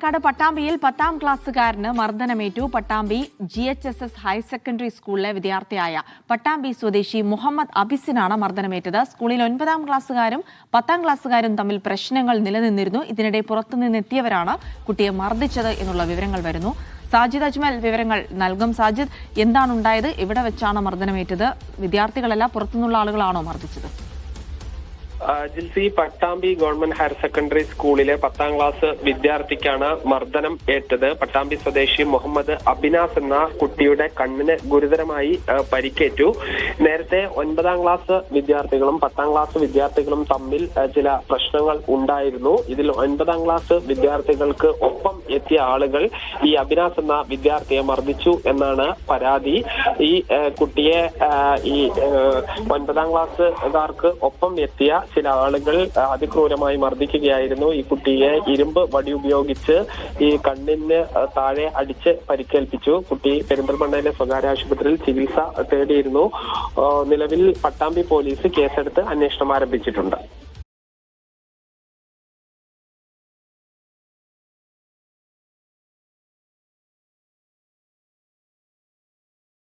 പാലക്കാട് പട്ടാമ്പിയിൽ 10ാം ക്ലാസ്സുകാരന് മർദ്ദനമേറ്റു. പട്ടാമ്പി GHSS ഹയർ സെക്കൻഡറി സ്കൂളിലെ വിദ്യാർത്ഥിയായ പട്ടാമ്പി സ്വദേശി മുഹമ്മദ് അബിസിനാണ് മർദ്ദനമേറ്റത്. സ്കൂളിൽ 9ാം ക്ലാസ്സുകാരും 10ാം ക്ലാസ്സുകാരും തമ്മിൽ പ്രശ്നങ്ങൾ നിലനിന്നിരുന്നു. ഇതിനിടെ പുറത്തുനിന്നെത്തിയവരാണ് കുട്ടിയെ മർദ്ദിച്ചത് എന്നുള്ള വിവരങ്ങൾ വരുന്നു. സാജിദ് അജ്മൽ വിവരങ്ങൾ നൽകും. സാജിദ്, എന്താണ് ഉണ്ടായത്? എവിടെ വെച്ചാണ് മർദ്ദനമേറ്റത്? വിദ്യാർത്ഥികളല്ല, പുറത്തുനിന്നുള്ള ആളുകളാണോ മർദ്ദിച്ചത്? Jilsy, Pattambi government higher secondary സ്കൂളിലെ 10ാം ക്ലാസ് വിദ്യാർത്ഥിക്കാണ് മർദ്ദനം ഏറ്റത്. പട്ടാമ്പി സ്വദേശി മുഹമ്മദ് അബിനാസ് എന്ന കുട്ടിയുടെ കണ്ണിന് ഗുരുതരമായി പരിക്കേറ്റു. നേരത്തെ 9ാം ക്ലാസ് വിദ്യാർത്ഥികളും 10ാം ക്ലാസ് വിദ്യാർത്ഥികളും തമ്മിൽ ചില പ്രശ്നങ്ങൾ ഉണ്ടായിരുന്നു. ഇതിൽ 9ാം ക്ലാസ് വിദ്യാർത്ഥികൾക്ക് ഒപ്പം എത്തിയ ആളുകൾ ഈ അബിനാസ് എന്ന വിദ്യാർത്ഥിയെ മർദ്ദിച്ചു എന്നാണ് പരാതി. ഈ കുട്ടിയെ ഈ 9ാം ക്ലാസ്സുകാർക്ക് ഒപ്പം എത്തിയ ചില ആളുകൾ അതിക്രൂരമായി മർദ്ദിക്കുകയായിരുന്നു. ഈ കുട്ടിയെ ഇരുമ്പ് വടി ഉപയോഗിച്ച് ഈ കണ്ണിന് താഴെ അടിച്ച് പരിക്കേൽപ്പിച്ചു. കുട്ടി പെരിന്തൽമണ്ണയിലെ സ്വകാര്യ ആശുപത്രിയിൽ ചികിത്സ തേടിയിരുന്നു. നിലവിൽ പട്ടാമ്പി പോലീസ് കേസെടുത്ത് അന്വേഷണം ആരംഭിച്ചിട്ടുണ്ട്.